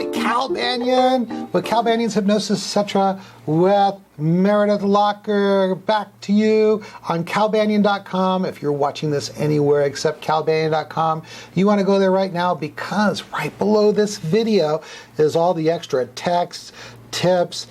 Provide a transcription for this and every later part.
right, Cal Banyan with Cal Banyan's Hypnosis, etc. with Meredith Locker. Back to you on calbanyan.com. If you're watching this anywhere except calbanyan.com, you want to go there right now because right below this video is all the extra texts, tips,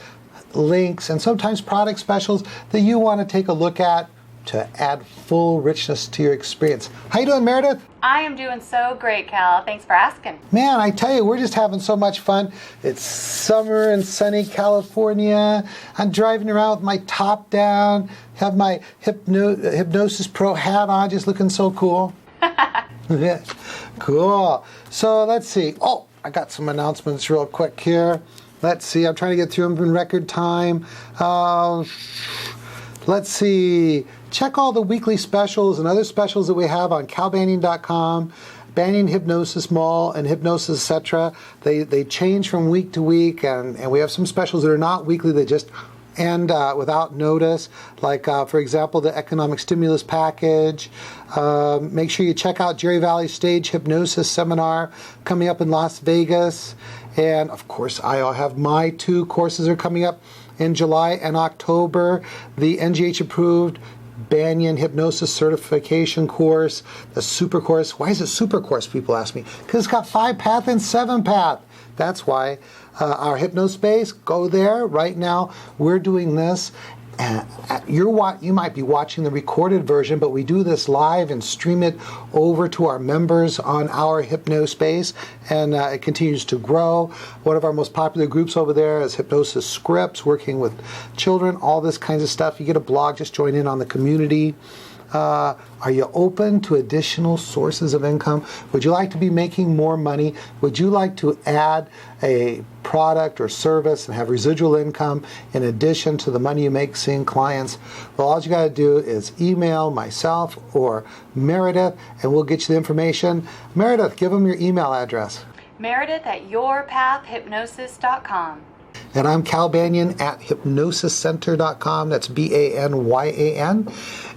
links, and sometimes product specials that you want to take a look at to add full richness to your experience. How you doing, Meredith? I am doing so great, Cal. Thanks for asking. Man, I tell you, we're just having so much fun. It's summer in sunny California. I'm driving around with my top down, have my Hypnosis Pro hat on, just looking so cool. Yeah, cool. So let's see. Oh, I got some announcements real quick here. Let's see. I'm trying to get through them in record time. Let's see. Check all the weekly specials and other specials that we have on calbanyan.com, Banyan Hypnosis Mall, and Hypnosis, etc. They change from week to week, and we have some specials that are not weekly, that just end without notice, like, for example, the Economic Stimulus Package. Make sure you check out Jerry Valley Stage Hypnosis Seminar coming up in Las Vegas. And, of course, I have my 2 courses are coming up in July and October. The NGH-approved Banyan Hypnosis Certification Course, the Super Course. Why is it Super Course, people ask me? Because it's got 5-path and 7-path. That's why. Our Hypnospace, go there. Right now, we're doing this. You might be watching the recorded version, but we do this live and stream it over to our members on our Hypnospace, and it continues to grow. One of our most popular groups over there is Hypnosis Scripts, working with children, all this kinds of stuff. You get a blog, just join in on the community. Are you open to additional sources of income? Would you like to be making more money? Would you like to add a product or service and have residual income in addition to the money you make seeing clients? Well, all you got to do is email myself or Meredith, and we'll get you the information. Meredith, give them your email address. Meredith@yourpathhypnosis.com. And I'm Cal Banyan at hypnosiscenter.com. That's Banyan.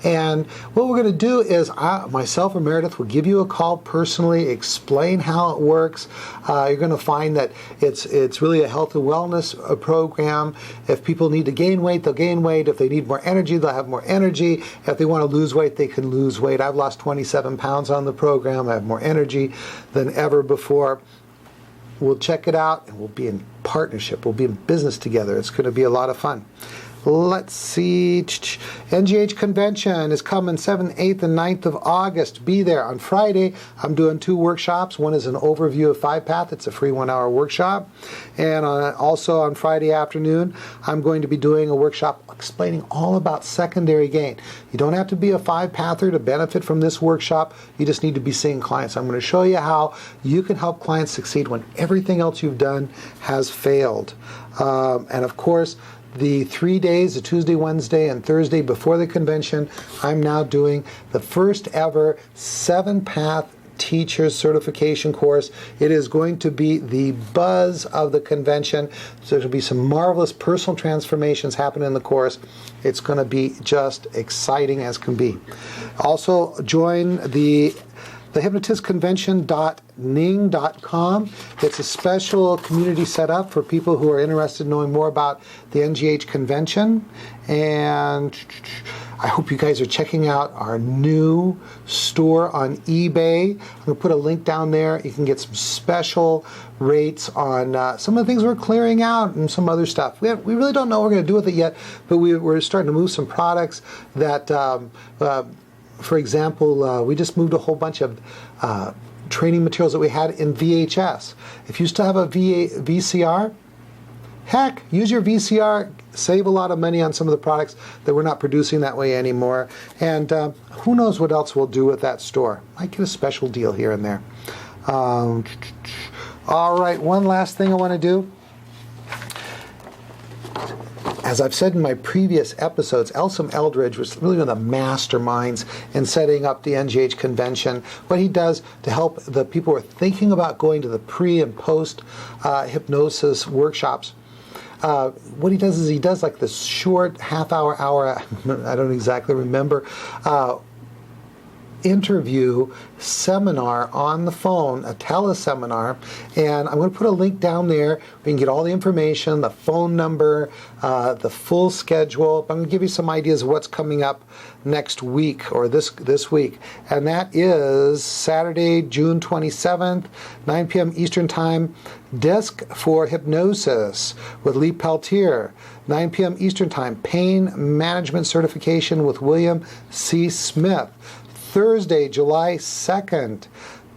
And what we're going to do is myself or Meredith will give you a call personally, explain how it works. You're going to find that it's really a health and wellness program. If people need to gain weight, they'll gain weight. If they need more energy, they'll have more energy. If they want to lose weight, they can lose weight. I've lost 27 pounds on the program. I have more energy than ever before. We'll check it out, and we'll be in partnership. We'll be in business together. It's going to be a lot of fun. Let's see. NGH Convention is coming 7th, 8th, and 9th of August. Be there. On Friday, I'm doing 2 workshops. One is an overview of 5-path. It's a free 1-hour workshop. And also on Friday afternoon, I'm going to be doing a workshop explaining all about secondary gain. You don't have to be a 5-pather to benefit from this workshop. You just need to be seeing clients. I'm going to show you how you can help clients succeed when everything else you've done has failed. And of course, the 3 days, the Tuesday, Wednesday, and Thursday before the convention, I'm now doing the first ever 7-path teacher certification course. It is going to be the buzz of the convention. So there'll be some marvelous personal transformations happening in the course. It's going to be just exciting as can be. Also, join the hypnotistconvention.ning.com. It's a special community set up for people who are interested in knowing more about the NGH convention. And I hope you guys are checking out our new store on eBay. I'm going to put a link down there. You can get some special rates on some of the things we're clearing out and some other stuff. We really don't know what we're going to do with it yet, but we're starting to move some products that for example, we just moved a whole bunch of training materials that we had in VHS. If you still have a VCR, heck, use your VCR, save a lot of money on some of the products that we're not producing that way anymore. And who knows what else we'll do with that store. Might get a special deal here and there. All right, one last thing I want to do. As I've said in my previous episodes, Elsom Eldridge was really one of the masterminds in setting up the NGH convention. What he does to help the people who are thinking about going to the pre and post hypnosis workshops. What he does is he does like this short half hour, I don't exactly remember, interview seminar on the phone, a teleseminar, and I'm going to put a link down there. We can get all the information, the phone number, the full schedule. I'm going to give you some ideas of what's coming up next week or this week, and that is Saturday, June 27th, 9 p.m. Eastern Time, Disc for Hypnosis with Lee Peltier, 9 p.m. Eastern Time, Pain Management Certification with William C. Smith. Thursday, July 2nd,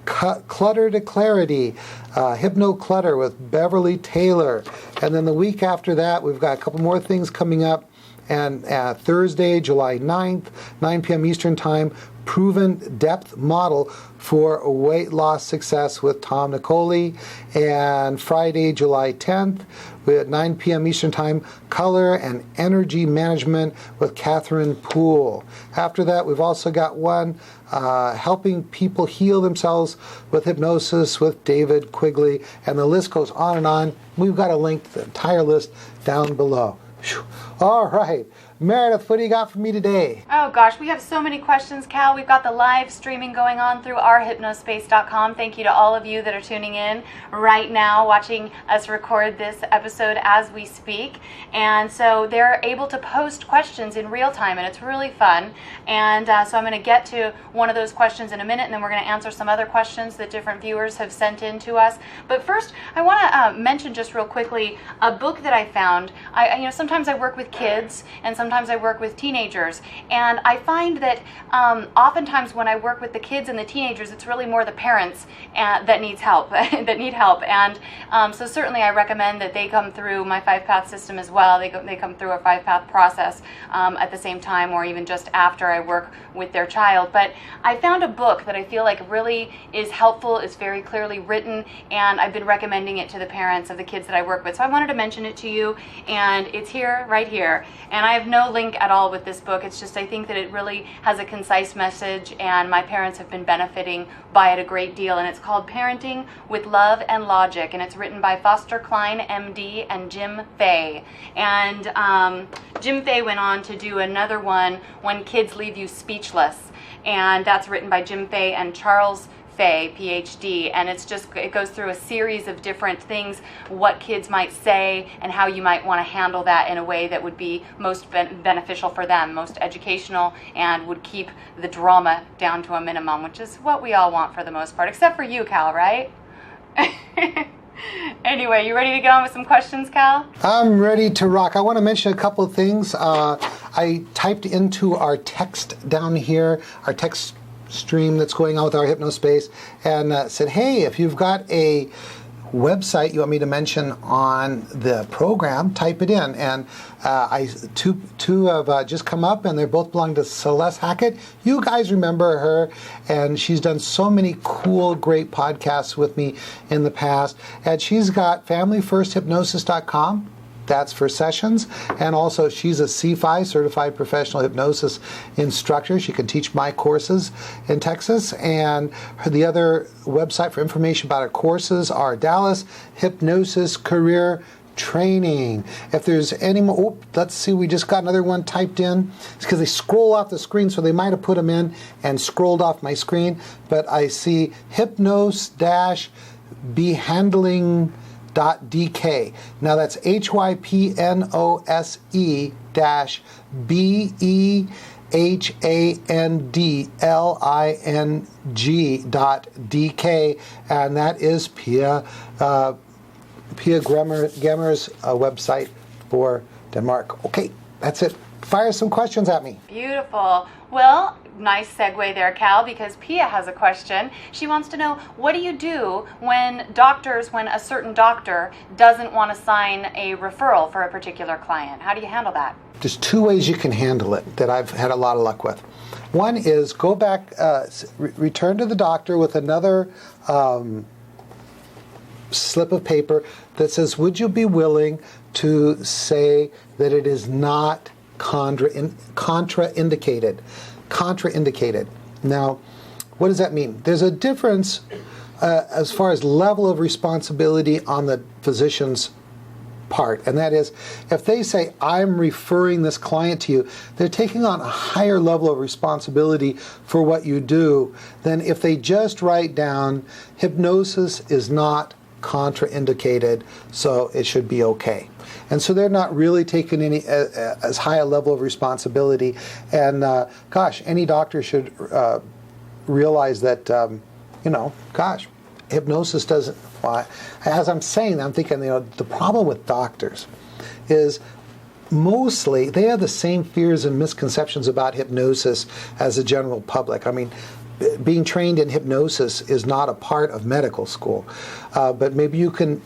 Clutter to Clarity, Hypno Clutter with Beverly Taylor. And then the week after that, we've got a couple more things coming up. And Thursday, July 9th, 9 p.m. Eastern Time, Proven Depth Model for Weight Loss Success with Tom Nicoli. And Friday, July 10th, at 9 p.m. Eastern Time, Color and Energy Management with Catherine Poole. After that, we've also got one, Helping People Heal Themselves with Hypnosis with David Quigley. And the list goes on and on. We've got a link to the entire list down below. Whew. All right. Meredith, what do you got for me today? Oh gosh, we have so many questions, Cal. We've got the live streaming going on through ourhypnospace.com. Thank you to all of you that are tuning in right now, watching us record this episode as we speak. And so they're able to post questions in real time, and it's really fun. And so I'm going to get to one of those questions in a minute, and then we're going to answer some other questions that different viewers have sent in to us. But first, I want to mention just real quickly a book that I found. Sometimes I work with kids, and sometimes I work with teenagers, and I find that oftentimes when I work with the kids and the teenagers, it's really more the parents that need help. And so certainly I recommend that they come through my 5-path system as well. They come through a 5-path process at the same time, or even just after I work with their child. But I found a book that I feel like really is helpful, is very clearly written, and I've been recommending it to the parents of the kids that I work with. So I wanted to mention it to you, and it's here, right here. And I have no link at all with this book. It's just I think that it really has a concise message, and my parents have been benefiting by it a great deal. And it's called Parenting with Love and Logic, and it's written by Foster Klein, MD, and Jim Fay. And Jim Fay went on to do another one, When Kids Leave You Speechless, and that's written by Jim Fay and Charles Fay, PhD, and it goes through a series of different things, what kids might say and how you might want to handle that in a way that would be most beneficial for them, most educational, and would keep the drama down to a minimum, which is what we all want for the most part, except for you, Cal, right? Anyway, you ready to get on with some questions, Cal? I'm ready to rock. I want to mention a couple of things. I typed into our text down here, our text stream that's going on with our Hypnospace, and said, hey, if you've got a website you want me to mention on the program, type it in. And two have just come up, and they both belong to Celeste Hackett. You guys remember her, and she's done so many cool, great podcasts with me in the past. And she's got familyfirsthypnosis.com. That's for sessions. And also, she's a CFI, Certified Professional Hypnosis Instructor. She can teach my courses in Texas. And the other website for information about her courses are Dallas Hypnosis Career Training. If there's any more, let's see, we just got another one typed in. It's because they scroll off the screen, so they might have put them in and scrolled off my screen. But I see hypnose-behandling.dk. Now that's hypnose-behandling.dk, and that is Pia Gemmer's website for Denmark. Okay, that's it. Fire some questions at me. Beautiful. Well, nice segue there, Cal, because Pia has a question. She wants to know, what do you do when a certain doctor doesn't want to sign a referral for a particular client? How do you handle that? There's two ways you can handle it that I've had a lot of luck with. One is go back, return to the doctor with another slip of paper that says, would you be willing to say that it is not contraindicated? Now, what does that mean? There's a difference as far as level of responsibility on the physician's part, and that is, if they say, I'm referring this client to you, they're taking on a higher level of responsibility for what you do than if they just write down, hypnosis is not contraindicated, so it should be okay. And so they're not really taking any as high a level of responsibility. And gosh, any doctor should realize that, gosh, hypnosis doesn't, as I'm saying, I'm thinking, the problem with doctors is mostly they have the same fears and misconceptions about hypnosis as the general public. I mean, being trained in hypnosis is not a part of medical school, but maybe you can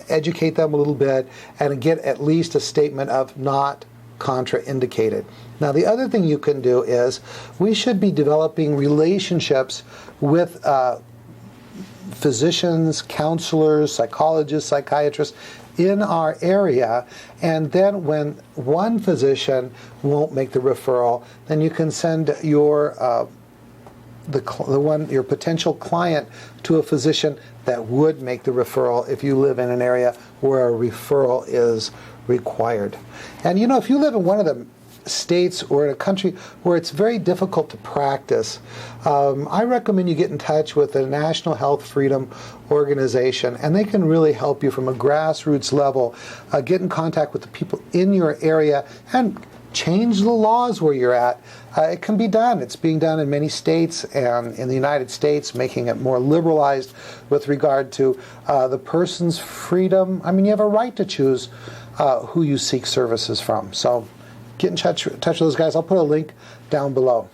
educate them a little bit and get at least a statement of not contraindicated. Now, the other thing you can do is we should be developing relationships with physicians, counselors, psychologists, psychiatrists in our area, and then when one physician won't make the referral, then you can send your your potential client to a physician that would make the referral if you live in an area where a referral is required. And if you live in one of the states or in a country where it's very difficult to practice, I recommend you get in touch with the National Health Freedom Organization, and they can really help you from a grassroots level, get in contact with the people in your area and change the laws where you're at. It can be done. It's being done in many states and in the United States, making it more liberalized with regard to the person's freedom. I mean, you have a right to choose who you seek services from. So get in touch with those guys. I'll put a link down below.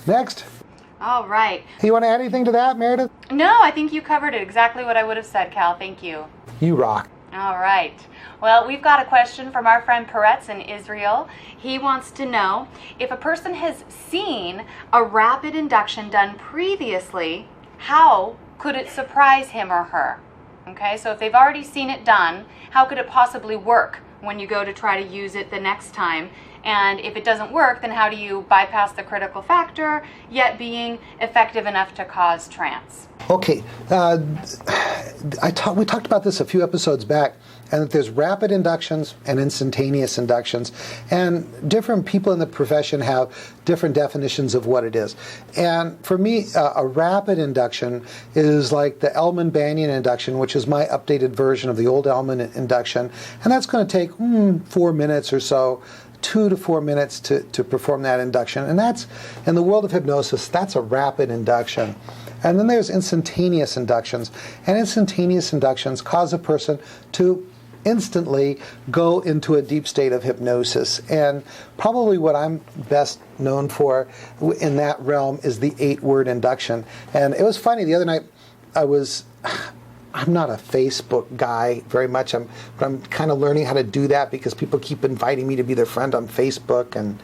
Next. All right. You want to add anything to that, Meredith? No, I think you covered it exactly what I would have said, Cal. Thank you. You rock. All right. Well, we've got a question from our friend Peretz in Israel. He wants to know if a person has seen a rapid induction done previously, how could it surprise him or her? Okay, so if they've already seen it done, how could it possibly work when you go to try to use it the next time? And if it doesn't work, then how do you bypass the critical factor, yet being effective enough to cause trance? Okay, we talked about this a few episodes back, and that there's rapid inductions and instantaneous inductions, and different people in the profession have different definitions of what it is. And for me, a rapid induction is like the Banyan induction, which is my updated version of the old induction, and that's going to take 4 minutes or so, 2 to 4 minutes to perform that induction. And that's, in the world of hypnosis, that's a rapid induction. And then there's instantaneous inductions. And instantaneous inductions cause a person to instantly go into a deep state of hypnosis. And probably what I'm best known for in that realm is the 8-word induction. And it was funny, the other night I'm not a Facebook guy very much, but I'm kind of learning how to do that because people keep inviting me to be their friend on Facebook and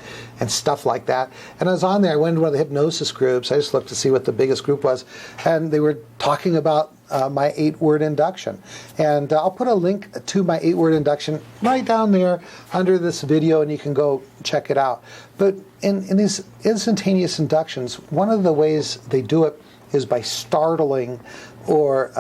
stuff like that. And I was on there, I went into one of the hypnosis groups, I just looked to see what the biggest group was, and they were talking about my 8-word induction. And I'll put a link to my 8-word induction right down there under this video, and you can go check it out. But in these instantaneous inductions, one of the ways they do it is by startling or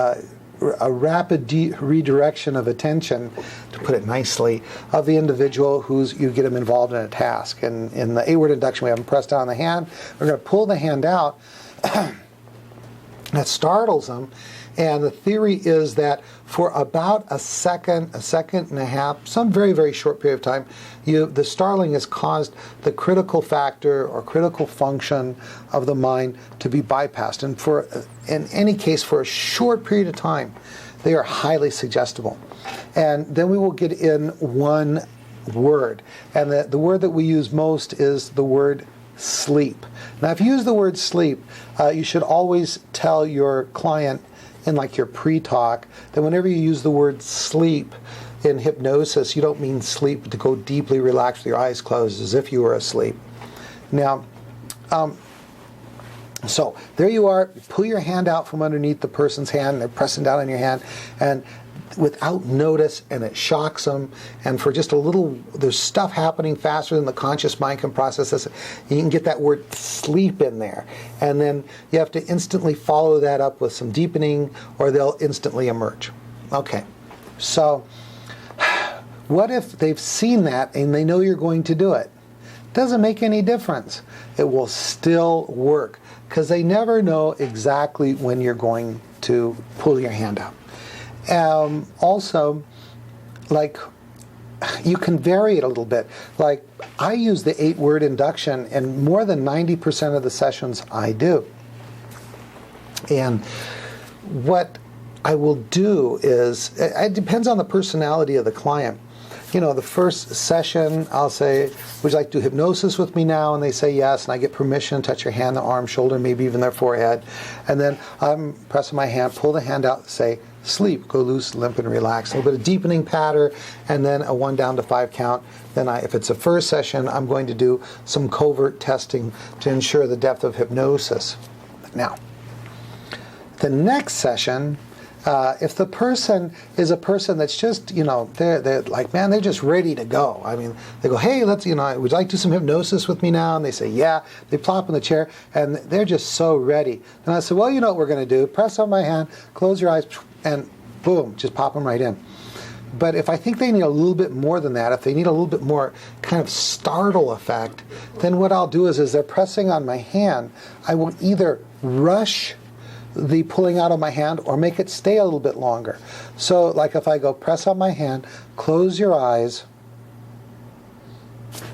a rapid redirection of attention, to put it nicely, of the individual you get them involved in a task. And in the 8-word induction, we have them press down the hand. We're going to pull the hand out. That startles them. And the theory is that for about a second and a half, some very, very short period of time, the startling has caused the critical factor or critical function of the mind to be bypassed. And in any case, for a short period of time, they are highly suggestible. And then we will get in one word. And the word that we use most is the word sleep. Now, if you use the word sleep, you should always tell your client in like your pre-talk that whenever you use the word sleep in hypnosis, you don't mean sleep to go deeply relaxed with your eyes closed as if you were asleep. Now, so there you are. Pull your hand out from underneath the person's hand. They're pressing down on your hand, and without notice, and it shocks them. And for just a little, there's stuff happening faster than the conscious mind can process this. You can get that word sleep in there. And then you have to instantly follow that up with some deepening, or they'll instantly emerge. Okay, so What if they've seen that and they know you're going to do it? Doesn't make any difference. It will still work because they never know exactly when you're going to pull your hand out. Also, like, you can vary it a little bit. Like, I use the 8-word induction in more than 90% of the sessions I do. And what I will do is, it depends on the personality of the client. The first session, I'll say, would you like to do hypnosis with me now? And they say yes, and I get permission to touch your hand, their arm, shoulder, maybe even their forehead. And then I'm pressing my hand, pull the hand out, say, sleep, go loose, limp, and relax. A little bit of deepening pattern, and then a 1 down to 5 count. Then if it's a first session, I'm going to do some covert testing to ensure the depth of hypnosis. Now, the next session, if the person is a person that's just, they're like, man, they're just ready to go. I mean, they go, hey, would you like to do some hypnosis with me now? And they say, yeah. They plop in the chair, and they're just so ready. And I say, well, you know what we're going to do? Press on my hand, close your eyes, and boom, just pop them right in. But if I think they need a little bit more than that, if they need a little bit more kind of startle effect, then what I'll do is they're pressing on my hand, I will either rush the pulling out of my hand or make it stay a little bit longer. So like if I go press on my hand, close your eyes,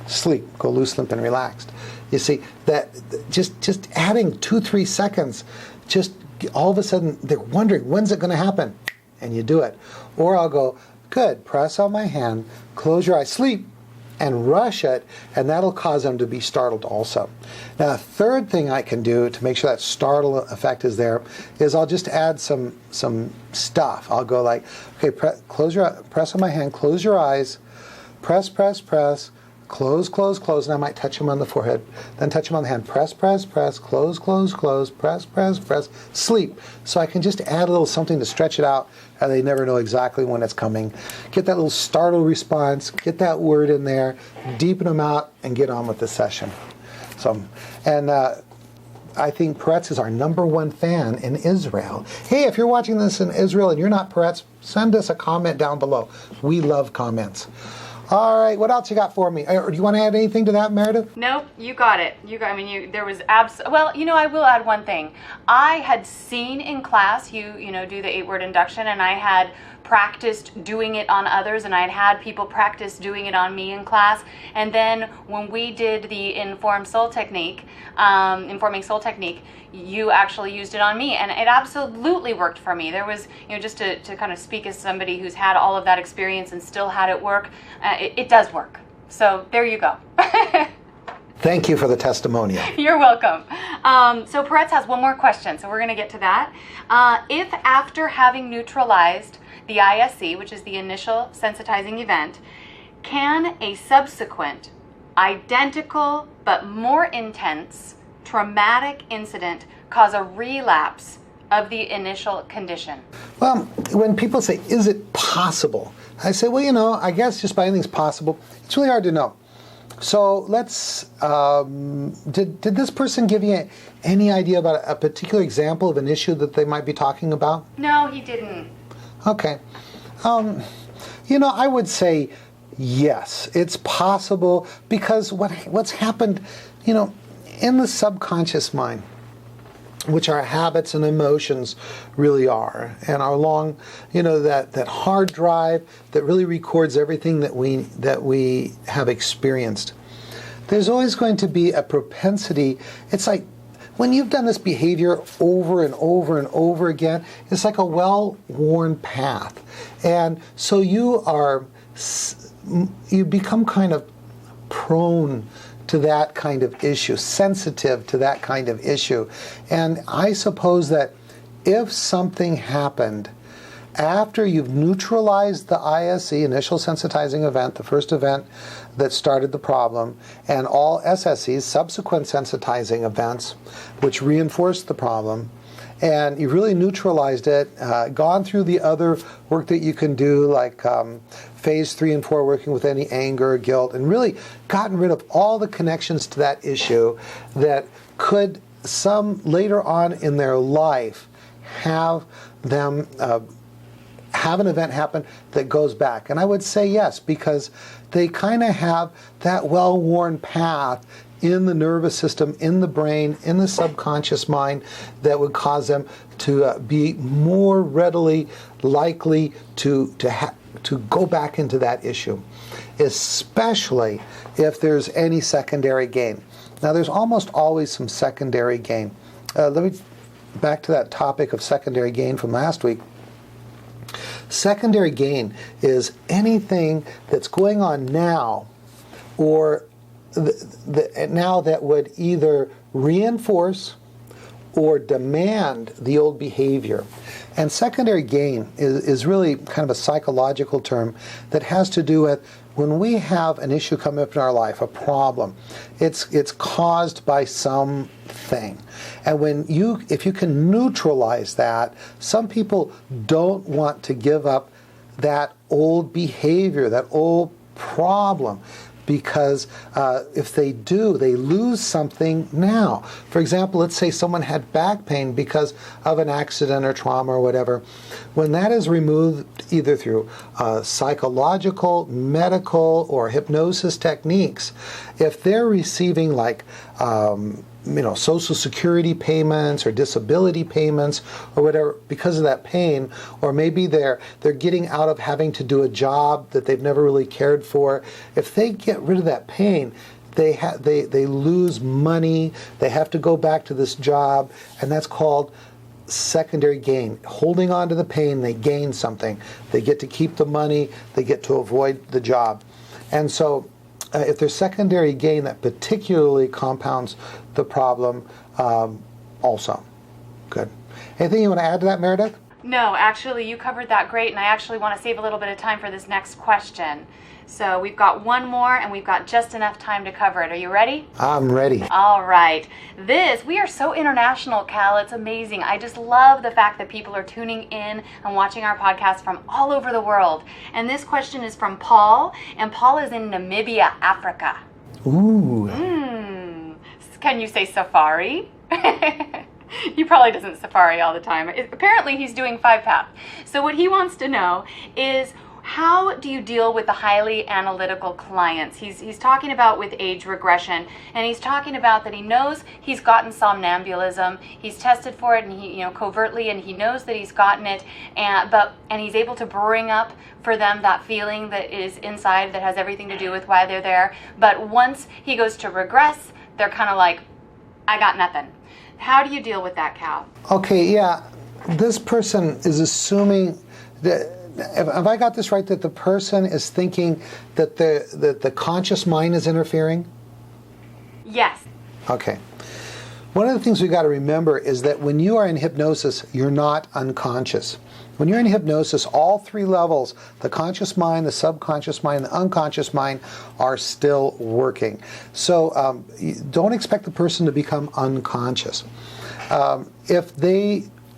sleep, go loose, limp, and relaxed. You see, that just adding 2-3 seconds, just all of a sudden they're wondering, when's it going to happen? And you do it. Or I'll go, good, press on my hand, close your eyes, sleep, and rush it, and that'll cause them to be startled also. Now, a third thing I can do to make sure that startle effect is there is I'll just add some stuff. I'll go like, okay, press on my hand, close your eyes, press, close, and I might touch them on the forehead, then touch them on the hand, press, close, press, sleep. So I can just add a little something to stretch it out, and they never know exactly when it's coming. Get that little startle response, get that word in there, deepen them out, and get on with the session. So, and I think Peretz is our #1 fan in Israel. Hey, if you're watching this in Israel and you're not Peretz, send us a comment down below. We love comments. All right, what else you got for me? Or do you want to add anything to that, Meredith? Nope, you got it. There was well, I will add one thing. I had seen in class you do the 8-word induction, and I had practiced doing it on others, and I'd had people practice doing it on me in class. And then when we did the informing soul technique, you actually used it on me, and it absolutely worked for me. There was, just to kind of speak as somebody who's had all of that experience and still had it work, it does work. So there you go. Thank you for the testimonial. You're welcome. So Peretz has one more question, so we're going to get to that. If after having neutralized the ISE, which is the initial sensitizing event, can a subsequent, identical but more intense traumatic incident cause a relapse of the initial condition? Well, when people say, is it possible? I say, well, I guess just by anything's possible. It's really hard to know. So let's, did this person give you any idea about a particular example of an issue that they might be talking about? No, he didn't. Okay. I would say yes, it's possible, because what's happened, in the subconscious mind, which our habits and emotions really are, and our long, that hard drive that really records everything that we have experienced. There's always going to be a propensity. It's like when you've done this behavior over and over and over again, it's like a well-worn path. And so you become kind of prone to that kind of issue, sensitive to that kind of issue. And I suppose that if something happened after you've neutralized the ISE, initial sensitizing event, the first event that started the problem, and all SSEs, subsequent sensitizing events, which reinforced the problem, and you really neutralized it, gone through the other work that you can do, like phase 3 and 4, working with any anger, guilt, and really gotten rid of all the connections to that issue that could some later on in their life have them have an event happen that goes back? And I would say yes, because they kind of have that well-worn path in the nervous system, in the brain, in the subconscious mind that would cause them to be more readily likely to go back into that issue, especially if there's any secondary gain. Now, there's almost always some secondary gain. Let me back to that topic of secondary gain from last week. Secondary gain is anything that's going on now or now that would either reinforce or demand the old behavior. And secondary gain is really kind of a psychological term that has to do with when we have an issue come up in our life, a problem, it's caused by something. And if you can neutralize that, some people don't want to give up that old behavior, that old problem, because if they do, they lose something now. For example, let's say someone had back pain because of an accident or trauma or whatever. When that is removed either through psychological, medical, or hypnosis techniques, if they're receiving like Social Security payments or disability payments or whatever because of that pain, or maybe they're getting out of having to do a job that they've never really cared for. If they get rid of that pain, they lose money. They have to go back to this job, and that's called secondary gain. Holding on to the pain, they gain something. They get to keep the money. They get to avoid the job, and so. If there's secondary gain, that particularly compounds the problem also. Good. Anything you want to add to that, Meredith? No, actually, you covered that great, and I actually want to save a little bit of time for this next question. So we've got one more, and we've got just enough time to cover it. Are you ready? I'm ready. All right. We are so international, Cal. It's amazing. I just love the fact that people are tuning in and watching our podcast from all over the world. And this question is from Paul, and Paul is in Namibia, Africa. Ooh. Can you say safari? He probably doesn't safari all the time. Apparently, he's doing 5-path. So what he wants to know is, how do you deal with the highly analytical clients? He's talking about with age regression, and he's talking about that he knows he's gotten somnambulism. He's tested for it, and he covertly, and he knows that he's gotten it, and he's able to bring up for them that feeling that is inside that has everything to do with why they're there. But once he goes to regress, they're kind of like, I got nothing. How do you deal with that, Cal? Okay, yeah. This person is assuming that. Have I got this right, that the person is thinking that the conscious mind is interfering? Yes. Okay. One of the things we've got to remember is that when you are in hypnosis, you're not unconscious. When you're in hypnosis, all three levels, the conscious mind, the subconscious mind, the unconscious mind, are still working. So don't expect the person to become unconscious.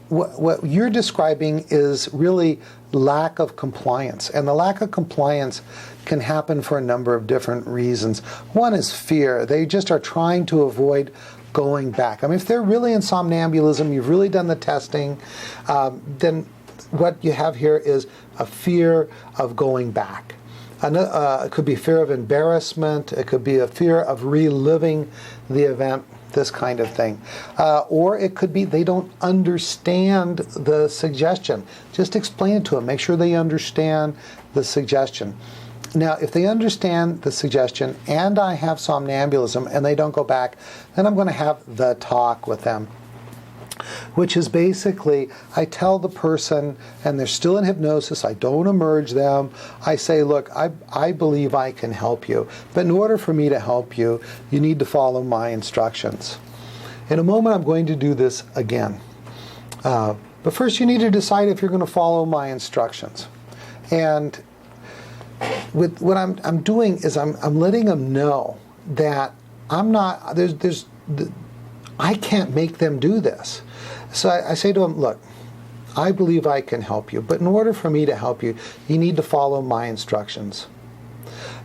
What you're describing is really lack of compliance. And the lack of compliance can happen for a number of different reasons. One is fear. They just are trying to avoid going back. I mean, if they're really in somnambulism, you've really done the testing, then what you have here is a fear of going back. It could be fear of embarrassment. It could be a fear of reliving the event, this kind of thing. Or it could be they don't understand the suggestion. Just explain it to them. Make sure they understand the suggestion. Now, if they understand the suggestion and I have somnambulism and they don't go back, then I'm going to have the talk with them, which is basically, I tell the person, and they're still in hypnosis, I don't emerge them, I say, look, I believe I can help you, but in order for me to help you, you need to follow my instructions. In a moment, I'm going to do this again. But first, you need to decide if you're going to follow my instructions. And with what I'm doing is I'm letting them know that I'm not, I can't make them do this. So I say to them, look, I believe I can help you, but in order for me to help you, you need to follow my instructions.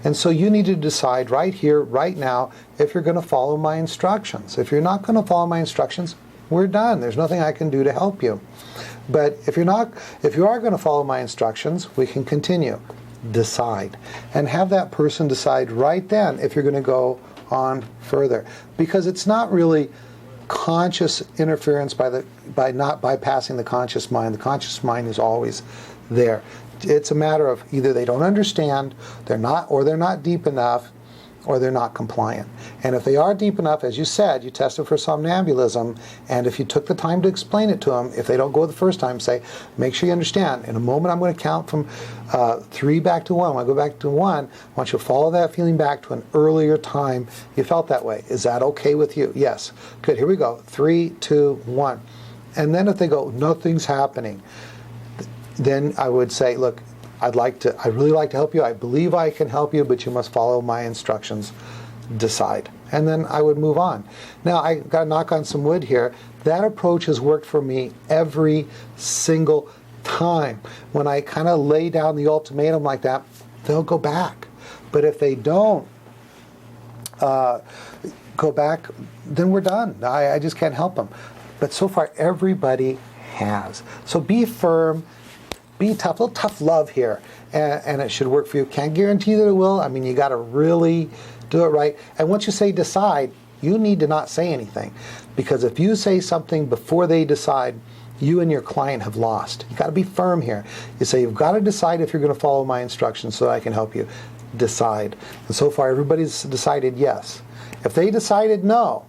And so you need to decide right here, right now, if you're going to follow my instructions. If you're not going to follow my instructions, we're done. There's nothing I can do to help you. But if you are going to follow my instructions, we can continue. Decide. And have that person decide right then if you're going to go on further. Because it's not really conscious interference by not bypassing the conscious mind. The conscious mind is always there. It's a matter of either they don't understand, they're not deep enough, or they're not compliant. And if they are deep enough, as you said, you tested for somnambulism, and if you took the time to explain it to them, if they don't go the first time, say, make sure you understand. In a moment, I'm going to count from 3 back to 1. When I go back to 1, I want you to follow that feeling back to an earlier time you felt that way. Is that okay with you? Yes. Good. Here we go. 3, 2, 1. And then if they go, nothing's happening, then I would say, look, I'd really like to help you. I believe I can help you, but you must follow my instructions. Decide. And then I would move on. Now, I got to knock on some wood here. That approach has worked for me every single time. When I kind of lay down the ultimatum like that, they'll go back. But if they don't go back, then we're done. I just can't help them. But so far, everybody has. So be firm. Be tough, a little tough love here, and it should work for you. Can't guarantee that it will. I mean, you got to really do it right. And once you say decide, you need to not say anything, because if you say something before they decide, you and your client have lost. You got to be firm here. You say you've got to decide if you're going to follow my instructions so I can help you. Decide. And so far, everybody's decided yes. If they decided no,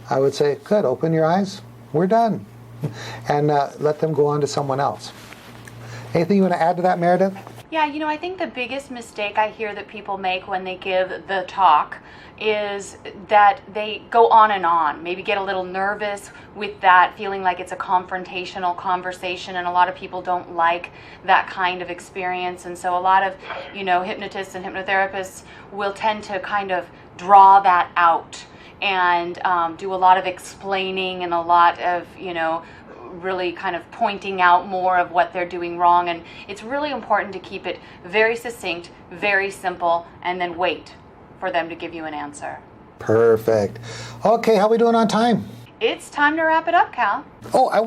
I would say, good. Open your eyes. We're done, and let them go on to someone else. Anything you want to add to that, Meredith? Yeah, I think the biggest mistake I hear that people make when they give the talk is that they go on and on, maybe get a little nervous with that, feeling like it's a confrontational conversation, and a lot of people don't like that kind of experience. And so a lot of, hypnotists and hypnotherapists will tend to kind of draw that out and do a lot of explaining and a lot of, really kind of pointing out more of what they're doing wrong. And it's really important to keep it very succinct, very simple, and then wait for them to give you an answer. Perfect. Okay, how are we doing on time? It's time to wrap it up, Cal. Oh, I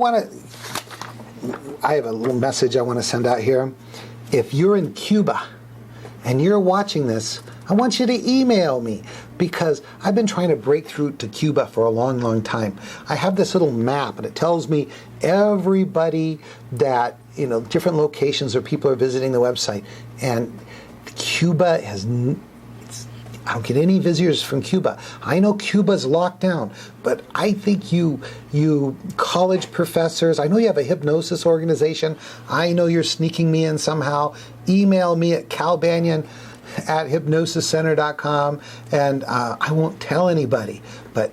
have a little message I want to send out here. If you're in Cuba and you're watching this, I want you to email me, because I've been trying to break through to Cuba for a long, long time. I have this little map, and it tells me everybody that, different locations where people are visiting the website. And Cuba I don't get any visitors from Cuba. I know Cuba's locked down, but I think you college professors, I know you have a hypnosis organization. I know you're sneaking me in somehow. Email me at calbanyan@hypnosiscenter.com, and I won't tell anybody, but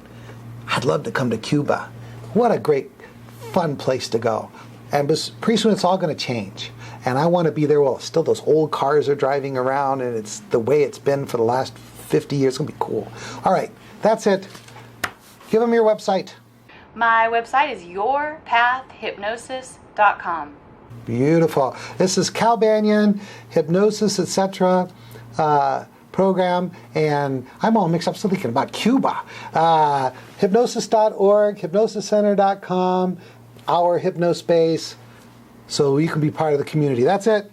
I'd love to come to Cuba. What a great, fun place to go. And pretty soon it's all going to change. And I want to be there while still those old cars are driving around, and it's the way it's been for the last 50 years. It's going to be cool. All right, that's it. Give them your website. My website is yourpathhypnosis.com. Beautiful. This is Cal Banyan, Hypnosis, etc. Program, and I'm all mixed up still thinking about Cuba. Hypnosis.org, hypnosiscenter.com, our Hypnospace, so you can be part of the community. That's it.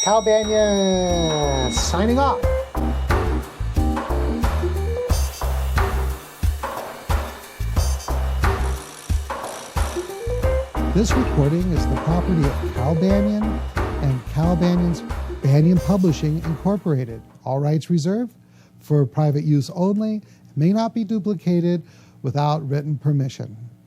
Cal Banyan signing off. This recording is the property of Cal Banyan and Cal Banyan's Banyan Publishing Incorporated. All rights reserved for private use only. May not be duplicated without written permission.